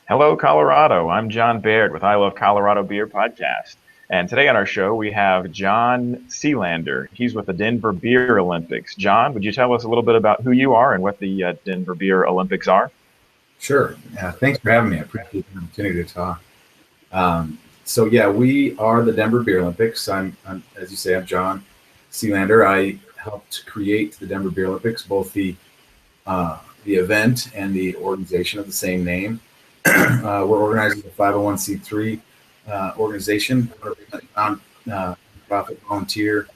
Hello, Colorado. I'm John Baird with I Love Colorado Beer podcast. And today on our show, we have John Selander. He's with the Denver Beer Olympics. John, would you tell us a little bit about who you are and what the Denver Beer Olympics are? Sure. Yeah, thanks for having me. I appreciate the opportunity to talk. So we are the Denver Beer Olympics. As you say, I'm John Selander. I helped create the Denver Beer Olympics, both the event and the organization of the same name. We're organized as a 501c3 organization, non-profit volunteer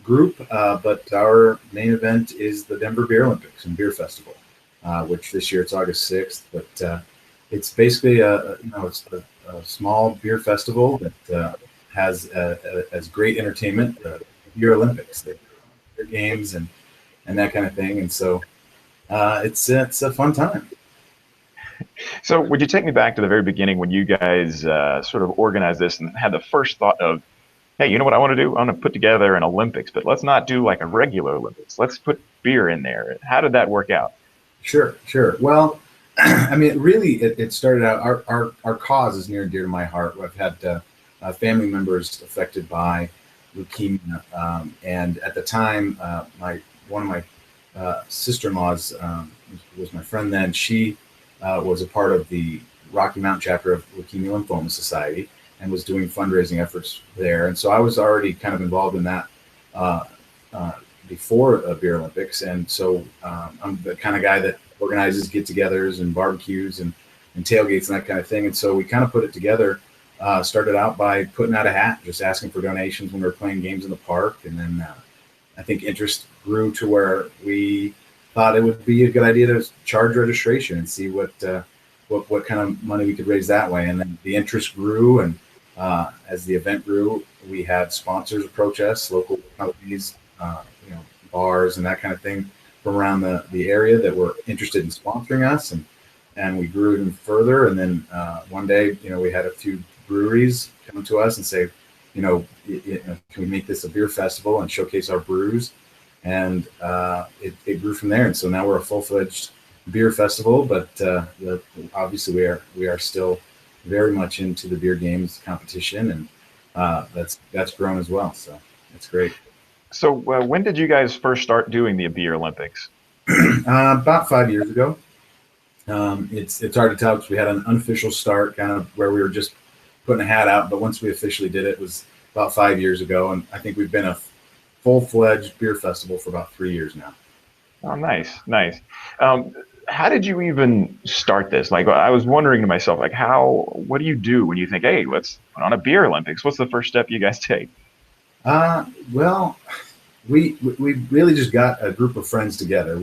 group, but our main event is the Denver Beer Olympics and Beer Festival, which this year it's August 6th. But it's basically it's a small beer festival that has great entertainment, Beer Olympics, the beer games and that kind of thing. And so it's a fun time. So, would you take me back to the very beginning when you guys sort of organized this and had the first thought of, hey, you know what I want to do? I want to put together an Olympics, but let's not do like a regular Olympics. Let's put beer in there. How did that work out? Sure. Well, I mean, really, it started out. Our cause is near and dear to my heart. I've had family members affected by leukemia, and at the time, one of my sister-in-laws was my friend then. She was a part of the Rocky Mountain chapter of Leukemia Society and was doing fundraising efforts there. And so I was already kind of involved in that before Beer Olympics. And so I'm the kind of guy that organizes get-togethers and barbecues and tailgates and that kind of thing. And so we kind of put it together, started out by putting out a hat, just asking for donations when we were playing games in the park. And then I think interest grew to where we thought it would be a good idea to charge registration and see what kind of money we could raise that way. And then the interest grew, and as the event grew, we had sponsors approach us, local companies, bars and that kind of thing from around the area that were interested in sponsoring us, and we grew even further. And then one day, we had a few breweries come to us and say, can we make this a beer festival and showcase our brews? And it grew from there. And so now we're a full-fledged beer festival, but obviously we are still very much into the beer games competition, and that's grown as well. So that's great. So, when did you guys first start doing the Beer Olympics? About 5 years ago. It's hard to tell because we had an unofficial start, kind of where we were just putting a hat out. But once we officially did it, it was about 5 years ago, and I think we've been a full-fledged beer festival for about 3 years now. Oh, nice. How did you even start this? Like, I was wondering to myself, like, what do you do when you think, hey, let's put on a Beer Olympics? What's the first step you guys take? Well, we really just got a group of friends together.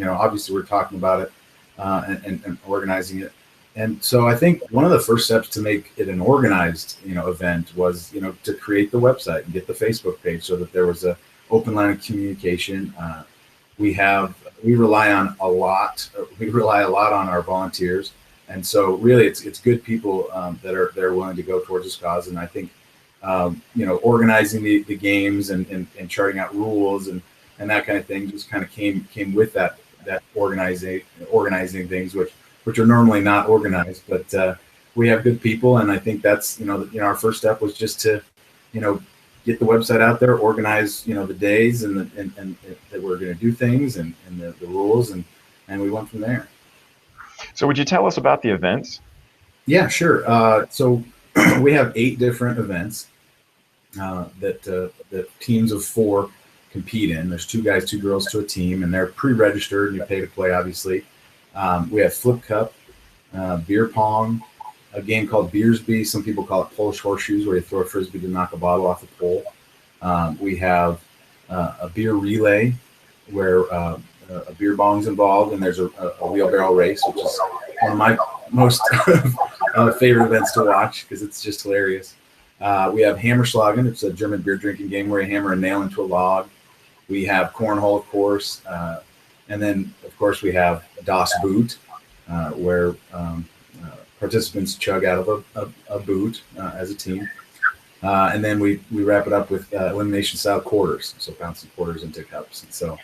Obviously we're talking about it and organizing it. And so I think one of the first steps to make it an organized, event was, to create the website and get the Facebook page so that there was a open line of communication. We rely a lot on our volunteers. And so really it's good people that are willing to go towards this cause. And I think, organizing the games and charting out rules and that kind of thing just kind of came with that organizing things, which are normally not organized, but we have good people. And I think that's, our first step was just to, get the website out there, organize, the days and that we're going to do things and the rules. And we went from there. So would you tell us about the events? Yeah, sure. So we have 8 different events that teams of 4 compete in. There's 2 guys, 2 girls to a team, and they're pre-registered and you pay to play, obviously. We have Flip Cup, beer pong, a game called Beersby. Some people call it Polish horseshoes, where you throw a frisbee to knock a bottle off a pole. We have a beer relay, where a beer bong's involved, and there's a wheelbarrow race, which is one of my most favorite events to watch because it's just hilarious. We have Hammerschlagen. It's a German beer drinking game where you hammer a nail into a log. We have cornhole, of course. And then, of course, we have Das Boot, where participants chug out of a boot as a team. And then we wrap it up with elimination-style quarters, so bouncing quarters into cups. And so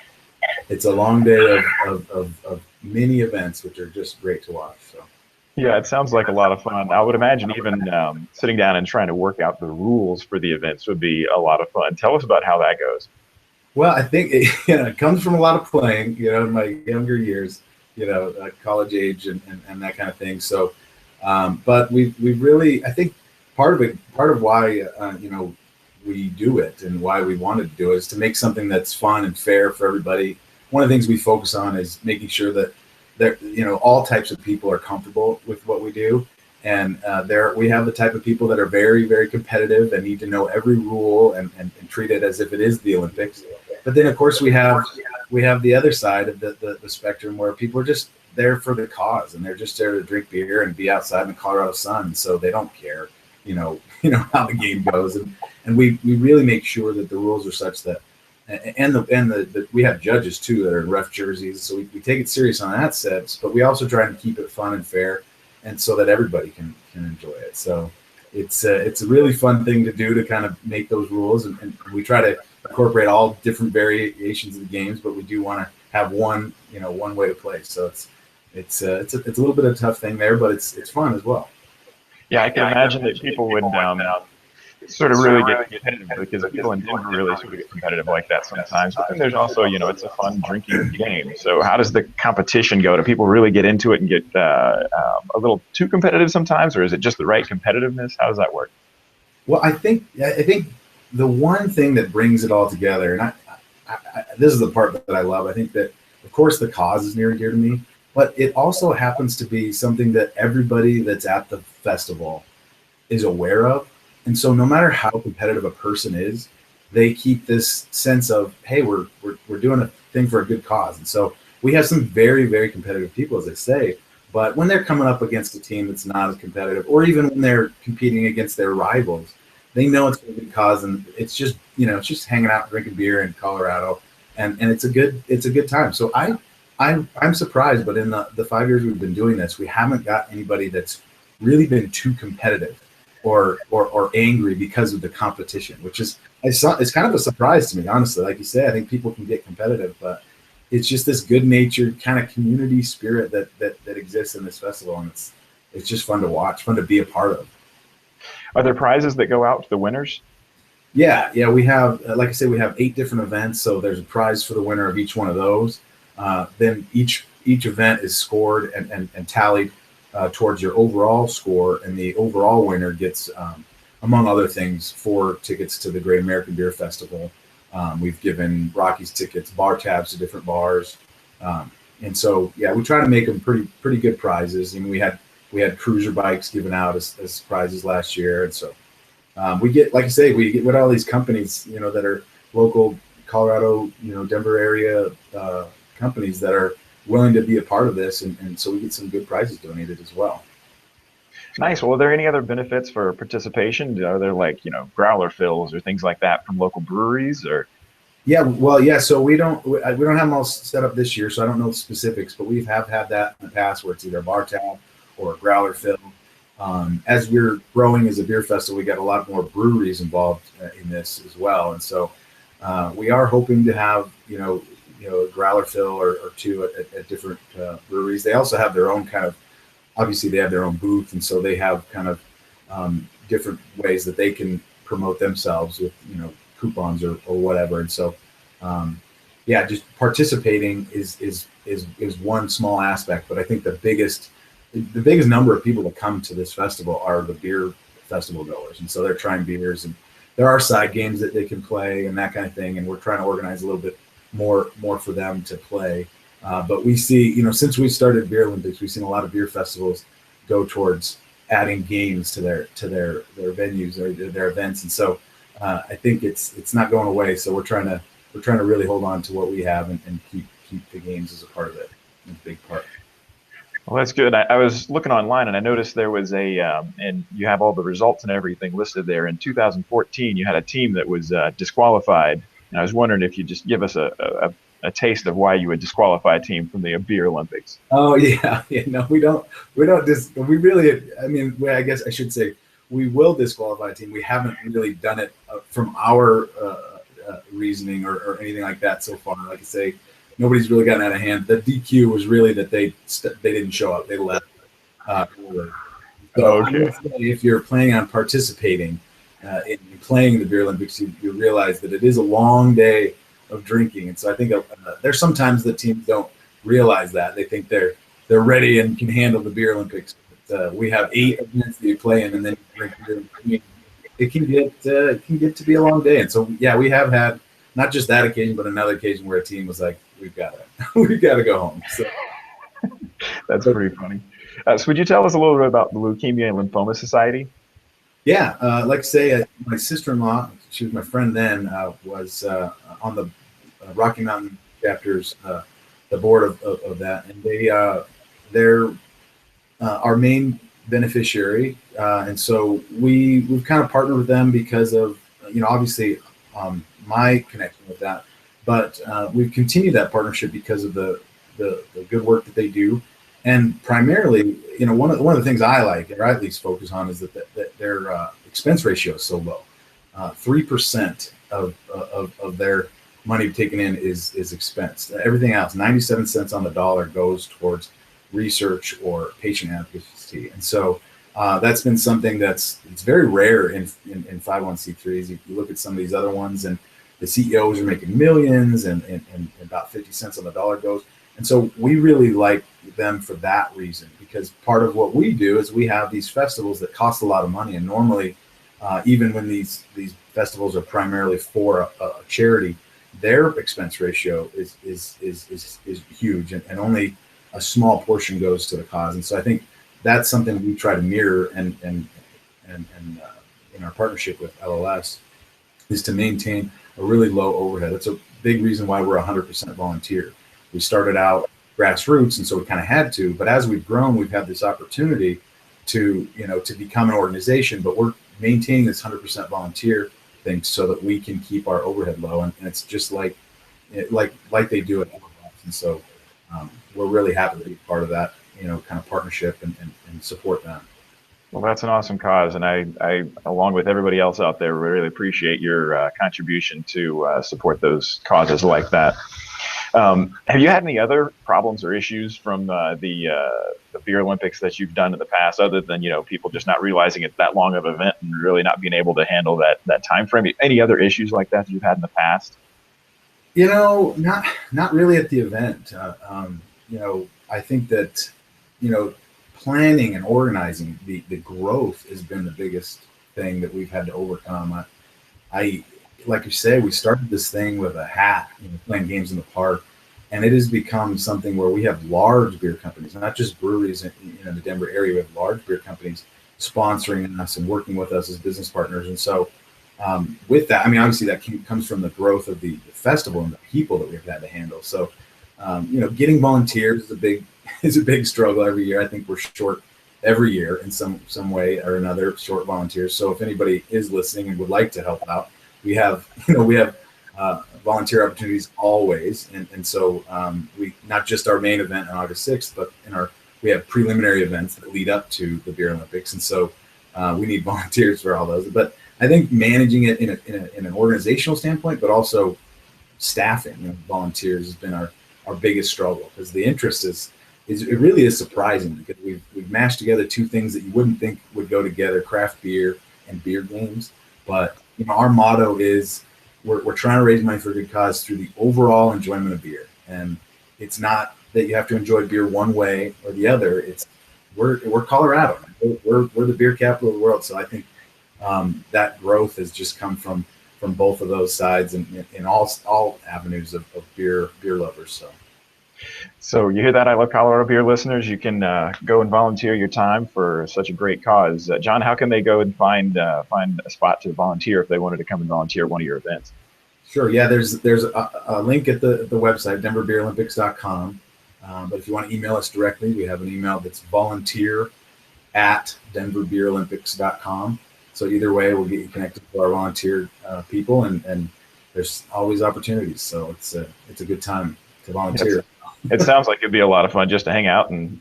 it's a long day of mini events, which are just great to watch. So Yeah, it sounds like a lot of fun. I would imagine even sitting down and trying to work out the rules for the events would be a lot of fun. Tell us about how that goes. Well, I think it, it comes from a lot of playing, in my younger years, college age and that kind of thing. So, but we really, I think part of why, we do it and why we wanted to do it is to make something that's fun and fair for everybody. One of the things we focus on is making sure that all types of people are comfortable with what we do. And there we have the type of people that are very, very competitive and need to know every rule and treat it as if it is the Olympics. But then, of course, we have the other side of the spectrum where people are just there for the cause and they're just there to drink beer and be outside in the Colorado sun, so they don't care, how the game goes. And we really make sure that the rules are such that, and we have judges too that are in ref jerseys, so we take it serious on that sense. But we also try and keep it fun and fair, and so that everybody can enjoy it. So it's a really fun thing to do, to kind of make those rules, and we try to incorporate all different variations of the games, but we do want to have one way to play. So it's a little bit of a tough thing there, but it's fun as well. Yeah, I can imagine that people would sort of really get competitive because people in Denver really sort of get competitive like that sometimes. But then there's also, it's a fun drinking game. So how does the competition go? Do people really get into it and get a little too competitive sometimes, or is it just the right competitiveness? How does that work? Well, I think the one thing that brings it all together, and this is the part that I love. I think that, of course, the cause is near and dear to me, but it also happens to be something that everybody that's at the festival is aware of. And so no matter how competitive a person is, they keep this sense of, hey, we're doing a thing for a good cause. And so we have some very, very competitive people, as I say, but when they're coming up against a team that's not as competitive, or even when they're competing against their rivals, they know it's a good cause, and it's just hanging out, drinking beer in Colorado, and it's a good time. So I'm surprised, but in the 5 years we've been doing this, we haven't got anybody that's really been too competitive or angry because of the competition, which is it's kind of a surprise to me, honestly. Like you say, I think people can get competitive, but it's just this good-natured kind of community spirit that exists in this festival, and it's just fun to watch, fun to be a part of. Are there prizes that go out to the winners? Yeah, we have, like I said, we have 8 different events, so there's a prize for the winner of each one of those. Then each event is scored and tallied towards your overall score, and the overall winner gets, among other things, 4 tickets to the Great American Beer Festival. We've given Rockies tickets, bar tabs to different bars, and so yeah, we try to make them pretty good prizes. I mean, we had cruiser bikes given out as prizes last year, and so we get, like I say, we get with all these companies, that are local Colorado, Denver area companies that are willing to be a part of this, and so we get some good prizes donated as well. Nice. Well, are there any other benefits for participation? Are there like, growler fills or things like that from local breweries or? Yeah, well, yeah. So we don't have them all set up this year, so I don't know the specifics, but we have had that in the past where it's either a bar tab or a growler fill. As we're growing as a beer festival, we got a lot more breweries involved in this as well, and so we are hoping to have a growler fill or two at different breweries. They also have their own kind of, obviously they have their own booth, and so they have kind of different ways that they can promote themselves with coupons or whatever. And so yeah, just participating is one small aspect, but I think the biggest number of people that come to this festival are the beer festival goers, and so they're trying beers, and there are side games that they can play and that kind of thing, and we're trying to organize a little bit more for them to play. But we see, since we started Beer Olympics, we've seen a lot of beer festivals go towards adding games to their venues or their events, and so I think it's not going away. So we're trying to really hold on to what we have and keep the games as a part of it, a big part. Well, that's good. I was looking online and I noticed there was and you have all the results and everything listed there. In 2014, you had a team that was disqualified. And I was wondering if you just give us a taste of why you would disqualify a team from the Beer Olympics. Oh yeah. No, we don't we really, I mean, I guess I should say we will disqualify a team. We haven't really done it from our reasoning or anything like that so far. Like I say, nobody's really gotten out of hand. The DQ was really that they didn't show up. They left. Really. So I Okay. would say if you're planning on participating in playing in the Beer Olympics, you realize that it is a long day of drinking. And so I think there's sometimes that teams don't realize that. They think they're ready and can handle the Beer Olympics. But, we have 8 events that you play in, and then you drink beer in between. It can get to be a long day. And so yeah, we have had not just that occasion, but another occasion where a team was like, we've got to we've got to go home. So, That's but pretty funny. So would you tell us a little bit about the Leukemia and Lymphoma Society? yeah, like I say, my sister-in-law, she was my friend then, was on the Rocky Mountain chapters, the board of that, and they're our main beneficiary, and so we've kind of partnered with them because of obviously my connection with that, but we've continued that partnership because of the good work that they do, and primarily, one of the things I like, or I at least focus on, is that their expense ratio is so low. 3% of their money taken in is expense. Everything else, 97 cents on the dollar, goes towards research or patient advocacy. And so that's been something it's very rare in 501c3s. You look at some of these other ones, and the CEOs are making millions, and about 50 cents on the dollar goes. And so we really like them for that reason, because part of what we do is we have these festivals that cost a lot of money. And normally, even when these festivals are primarily for a charity, their expense ratio is huge, and only a small portion goes to the cause. And so I think that's something we try to mirror, and in our partnership with LLS, is to maintain a really low overhead. That's a big reason why we're 100% volunteer. We started out grassroots, and so we kind of had to, but as we've grown, we've had this opportunity to become an organization, but we're maintaining this 100% volunteer thing so that we can keep our overhead low. And it's just like they do it. And so we're really happy to be part of that, kind of partnership and support them. Well, that's an awesome cause, and I, along with everybody else out there, really appreciate your contribution to support those causes like that. Have you had any other problems or issues from the Beer Olympics that you've done in the past, other than people just not realizing it's that long of an event and really not being able to handle that time frame? Any other issues like that you've had in the past? Not really at the event. I think that planning and organizing the growth has been the biggest thing that we've had to overcome. I like you say, we started this thing with a hat, playing games in the park, and it has become something where we have large beer companies, not just breweries in the Denver area. We have large beer companies sponsoring us and working with us as business partners. And so with that, obviously that comes from the growth of the festival and the people that we've had to handle. So, getting volunteers is a big struggle every year. I think we're short every year in some way or another, short volunteers. So if anybody is listening and would like to help out, we have volunteer opportunities always. And so we, not just our main event on August 6th, but we have preliminary events that lead up to the Beer Olympics. And so we need volunteers for all those. But I think managing it in an organizational standpoint, but also staffing volunteers has been our biggest struggle, because the interest it really is surprising, because we've mashed together two things that you wouldn't think would go together: craft beer and beer games. But our motto is we're trying to raise money for a good cause through the overall enjoyment of beer. And it's not that you have to enjoy beer one way or the other. It's we're Colorado. We're the beer capital of the world. So I think that growth has just come from both of those sides, and in all avenues of beer lovers. So you hear that, I Love Colorado Beer listeners? You can go and volunteer your time for such a great cause. John, how can they go and find a spot to volunteer if they wanted to come and volunteer at one of your events? Sure. Yeah, there's a link at the website, denverbeerolympics.com. But if you want to email us directly, we have an email that's volunteer@denverbeerolympics.com. So either way, we'll get you connected to our volunteer people, and there's always opportunities. So it's a good time to volunteer. It sounds like it'd be a lot of fun just to hang out and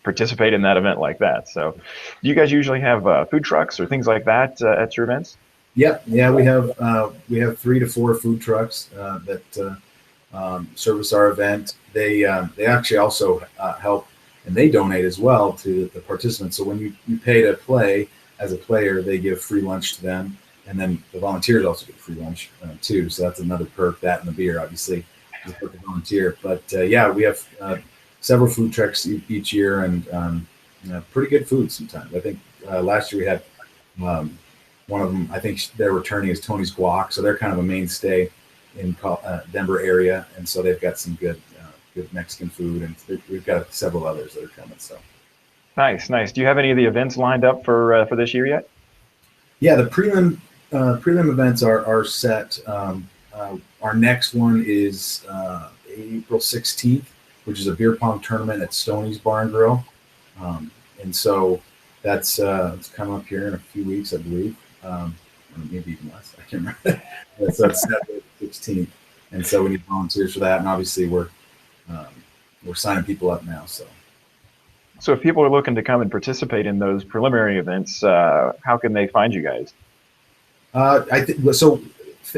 participate in that event like that. So, do you guys usually have food trucks or things like that at your events? Yep. Yeah, we have 3 to 4 food trucks that service our event. They actually also help and they donate as well to the participants. So when you pay to play as a player, they give free lunch to them, and then the volunteers also get free lunch too. So that's another perk. That and the beer, obviously, is a perk to volunteer. But yeah, we have several food trucks each year, and pretty good food sometimes. I think last year we had one of them. I think they're returning is Tony's Guac, so they're kind of a mainstay in Denver area, and so they've got some good Mexican food, and we've got several others that are coming. So nice. Do you have any of the events lined up for this year yet? Yeah, the prelim events are set. Our next one is April 16th, which is a beer pong tournament at Stoney's Bar and Grill, and so that's it's coming up here in a few weeks, I believe, or maybe even less. I can't remember. So it's set April 16th, and so we need volunteers for that, and obviously we're signing people up now. So if people are looking to come and participate in those preliminary events, how can they find you guys? I think so.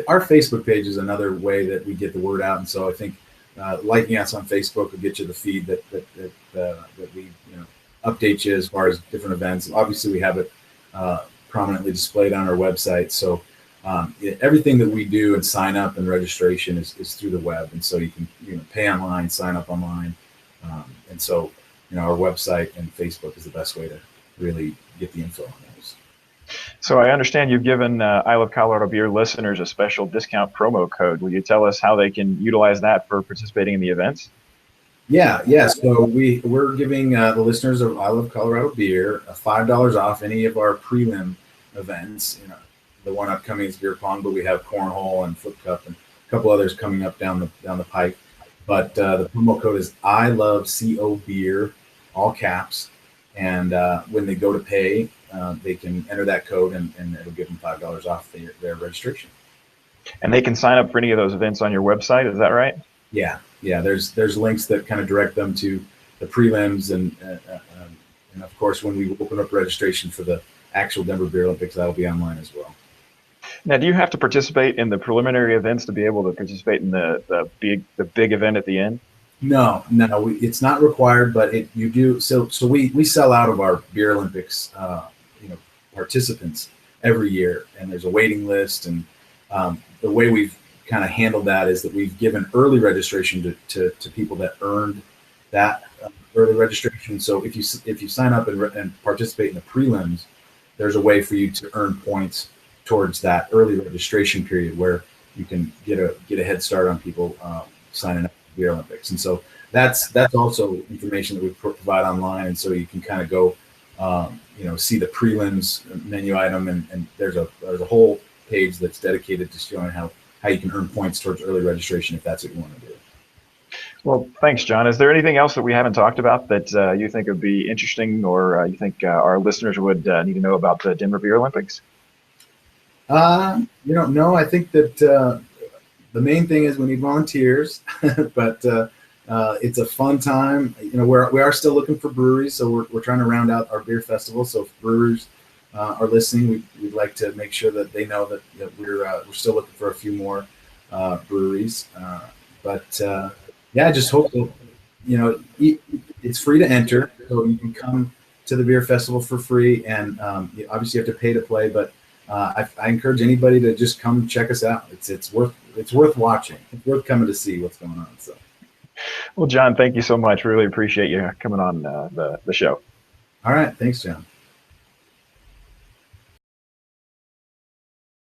Our Facebook page is another way that we get the word out, and so I think liking us on Facebook will get you the feed that we update you as far as different events. Obviously, we have it prominently displayed on our website. So everything that we do and sign up and registration is through the web, and so you can pay online, sign up online, and so our website and Facebook is the best way to really get the info on those. So I understand you've given I Love Colorado Beer listeners a special discount promo code. Will you tell us how they can utilize that for participating in the events? Yeah. So we're giving the listeners of I Love Colorado Beer $5 off any of our prelim events. The one upcoming is beer pong, but we have cornhole and flip cup and a couple others coming up down the pike. But the promo code is I Love CO Beer, all caps. And when they go to pay, they can enter that code, and it'll give them $5 off their registration. And they can sign up for any of those events on your website. Is that right? Yeah. There's links that kind of direct them to the prelims, and of course when we open up registration for the actual Denver Beer Olympics, that'll be online as well. Now, do you have to participate in the preliminary events to be able to participate in the big event at the end? No, it's not required, but you do. So we sell out of our Beer Olympics, participants every year, and there's a waiting list. And the way we've kind of handled that is that we've given early registration to people that earned that early registration. So if you sign up and participate in the prelims, there's a way for you to earn points towards that early registration period where you can get a head start on people signing up for the Beer Olympics. And so that's also information that we provide online, and so you can kind of go see the prelims menu item, and there's a whole page that's dedicated to showing how you can earn points towards early registration if that's what you want to do. Well, thanks, John. Is there anything else that we haven't talked about that you think would be interesting, or you think our listeners would need to know about the Denver Beer Olympics? No, I think that the main thing is we need volunteers, but it's a fun time. We are still looking for breweries, so we're trying to round out our beer festival. So if brewers are listening, we'd like to make sure that they know that we're still looking for a few more breweries. I just hope that it's free to enter, so you can come to the beer festival for free, and obviously you have to pay to play, but I encourage anybody to just come check us out. It's worth watching. It's worth coming to see what's going on. So, well, John, thank you so much. Really appreciate you coming on the show. All right, thanks, John.